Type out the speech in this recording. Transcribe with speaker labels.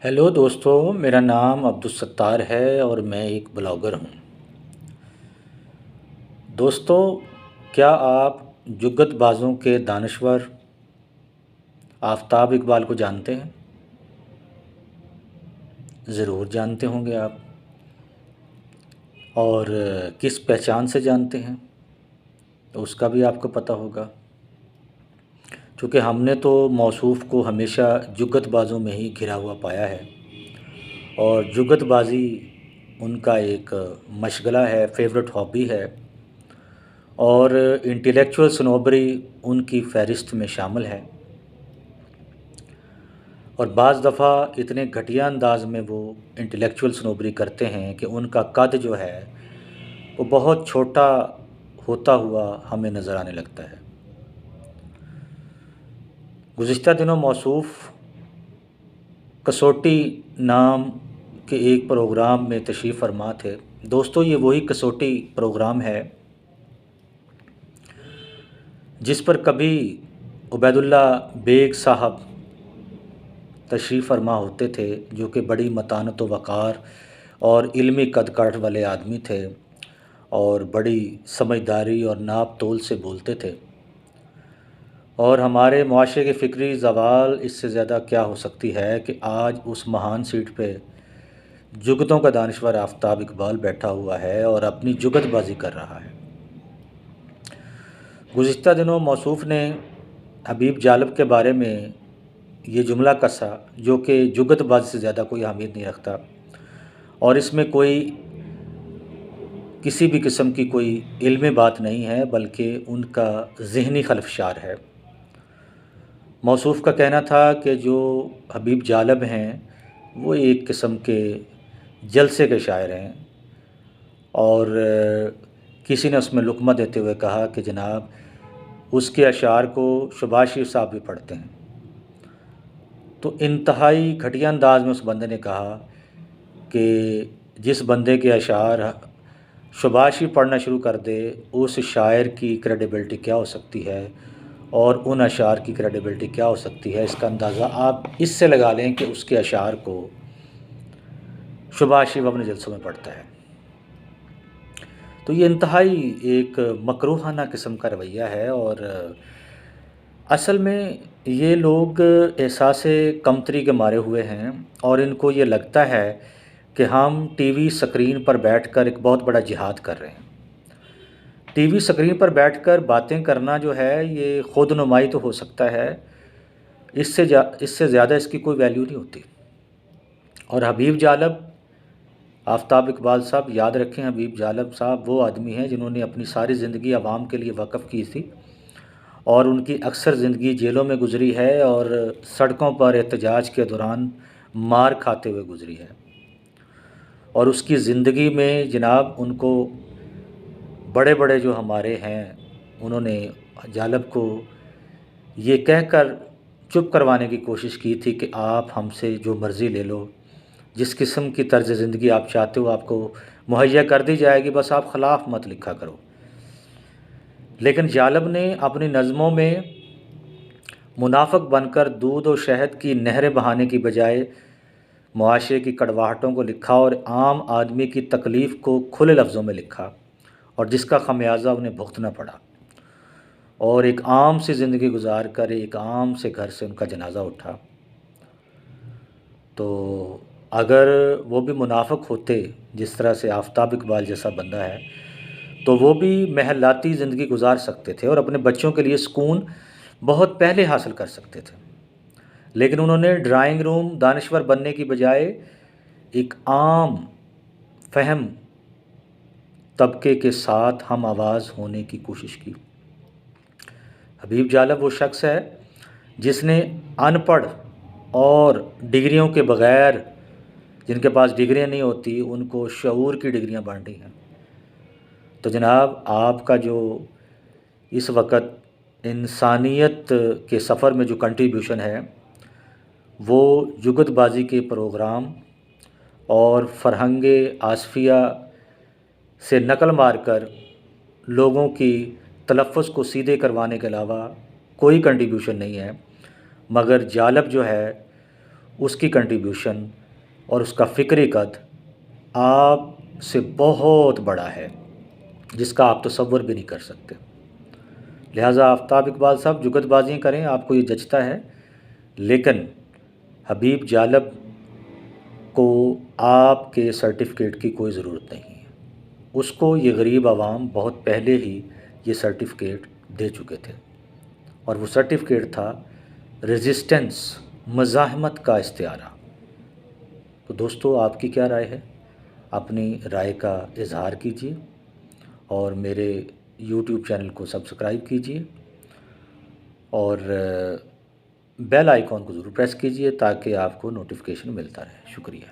Speaker 1: Hello دوستو، میرا نام عبدالستار ہے اور میں ایک بلاگر ہوں۔ دوستو، کیا آپ جگت بازوں کے دانشور آفتاب اقبال کو جانتے ہیں؟ ضرور جانتے ہوں گے آپ۔ اور کس پہچان سے جانتے ہیں تو اس کا بھی آپ کو پتہ ہوگا، چونکہ ہم نے تو موصوف کو ہمیشہ جگت بازوں میں ہی گھرا ہوا پایا ہے، اور جگت بازی ان کا ایک مشغلہ ہے، فیورٹ ہابی ہے، اور انٹلیکچوئل سنوبری ان کی فہرست میں شامل ہے۔ اور بعض دفعہ اتنے گھٹیا انداز میں وہ انٹلیکچوئل سنوبری کرتے ہیں کہ ان کا قد جو ہے وہ بہت چھوٹا ہوتا ہوا ہمیں نظر آنے لگتا ہے۔ گزشتہ دنوں موصوف کسوٹی نام کے ایک پروگرام میں تشریف فرما تھے۔ دوستو، یہ وہی کسوٹی پروگرام ہے جس پر کبھی عبید اللہ بیگ صاحب تشریف فرما ہوتے تھے، جو کہ بڑی متانت و وقار اور علمی قد کاٹھ والے آدمی تھے اور بڑی سمجھداری اور ناپ تول سے بولتے تھے۔ اور ہمارے معاشرے کے فکری زوال اس سے زیادہ کیا ہو سکتی ہے کہ آج اس مہان سیٹ پہ جگتوں کا دانشور آفتاب اقبال بیٹھا ہوا ہے اور اپنی جگت بازی کر رہا ہے۔ گزشتہ دنوں موصوف نے حبیب جالب کے بارے میں یہ جملہ کسا، جو کہ جگت بازی سے زیادہ کوئی اہمیت نہیں رکھتا، اور اس میں کوئی کسی بھی قسم کی کوئی علمی بات نہیں ہے، بلکہ ان کا ذہنی خلفشار ہے۔ موصوف کا کہنا تھا کہ جو حبیب جالب ہیں وہ ایک قسم کے جلسے کے شاعر ہیں، اور کسی نے اس میں لقمہ دیتے ہوئے کہا کہ جناب اس کے اشعار کو شباز شریف صاحب بھی پڑھتے ہیں۔ تو انتہائی گھٹیا انداز میں اس بندے نے کہا کہ جس بندے کے اشعار شباز شریف پڑھنا شروع کر دے، اس شاعر کی کریڈیبلٹی کیا ہو سکتی ہے اور ان اشعار کی کریڈیبلٹی کیا ہو سکتی ہے، اس کا اندازہ آپ اس سے لگا لیں کہ اس کے اشعار کو شباز شریف اپنے جلسوں میں پڑھتا ہے۔ تو یہ انتہائی ایک مکروہانہ قسم کا رویہ ہے، اور اصل میں یہ لوگ احساس کمتری کے مارے ہوئے ہیں، اور ان کو یہ لگتا ہے کہ ہم ٹی وی سکرین پر بیٹھ کر ایک بہت بڑا جہاد کر رہے ہیں۔ ٹی وی سکرین پر بیٹھ کر باتیں کرنا جو ہے یہ خود نمائی تو ہو سکتا ہے، اس سے زیادہ اس کی کوئی ویلیو نہیں ہوتی۔ اور حبیب جالب آفتاب اقبال صاحب، یاد رکھیں حبیب جالب صاحب وہ آدمی ہیں جنہوں نے اپنی ساری زندگی عوام کے لیے وقف کی تھی، اور ان کی اکثر زندگی جیلوں میں گزری ہے اور سڑکوں پر احتجاج کے دوران مار کھاتے ہوئے گزری ہے۔ اور اس کی زندگی میں جناب ان کو بڑے بڑے جو ہمارے ہیں انہوں نے جالب کو یہ کہہ کر چپ کروانے کی کوشش کی تھی کہ آپ ہم سے جو مرضی لے لو، جس قسم کی طرز زندگی آپ چاہتے ہو آپ کو مہیا کر دی جائے گی، بس آپ خلاف مت لکھا کرو۔ لیکن جالب نے اپنی نظموں میں منافق بن کر دودھ و شہد کی نہریں بہانے کی بجائے معاشرے کی کڑواہٹوں کو لکھا، اور عام آدمی کی تکلیف کو کھلے لفظوں میں لکھا، اور جس کا خمیازہ انہیں بھگتنا پڑا، اور ایک عام سی زندگی گزار کر ایک عام سے گھر سے ان کا جنازہ اٹھا۔ تو اگر وہ بھی منافق ہوتے جس طرح سے آفتاب اقبال جیسا بندہ ہے، تو وہ بھی محلاتی زندگی گزار سکتے تھے اور اپنے بچوں کے لیے سکون بہت پہلے حاصل کر سکتے تھے، لیکن انہوں نے ڈرائنگ روم دانشور بننے کی بجائے ایک عام فہم طبقے کے ساتھ ہم آواز ہونے کی کوشش کی۔ حبیب جالب وہ شخص ہے جس نے ان پڑھ اور ڈگریوں کے بغیر، جن کے پاس ڈگریاں نہیں ہوتی ان کو شعور کی ڈگریاں بانٹی ہیں۔ تو جناب آپ کا جو اس وقت انسانیت کے سفر میں جو کنٹریبیوشن ہے وہ جگت بازی کے پروگرام اور فرہنگ آصفیہ سے نقل مار کر لوگوں کی تلفظ کو سیدھے کروانے کے علاوہ کوئی کنٹریبیوشن نہیں ہے، مگر جالب جو ہے اس کی کنٹریبیوشن اور اس کا فکری قد آپ سے بہت بڑا ہے، جس کا آپ تصور بھی نہیں کر سکتے۔ لہٰذا آفتاب اقبال صاحب جگت بازیاں کریں، آپ کو یہ جچتا ہے، لیکن حبیب جالب کو آپ کے سرٹیفکیٹ کی کوئی ضرورت نہیں ہے۔ اس کو یہ غریب عوام بہت پہلے ہی یہ سرٹیفکیٹ دے چکے تھے، اور وہ سرٹیفکیٹ تھا ریزسٹنس، مزاحمت کا استعارہ۔ تو دوستو، آپ کی کیا رائے ہے؟ اپنی رائے کا اظہار کیجیے، اور میرے یوٹیوب چینل کو سبسکرائب کیجیے، اور بیل آئیکن کو ضرور پریس کیجیے تاکہ آپ کو نوٹیفیکیشن ملتا رہے۔ شکریہ۔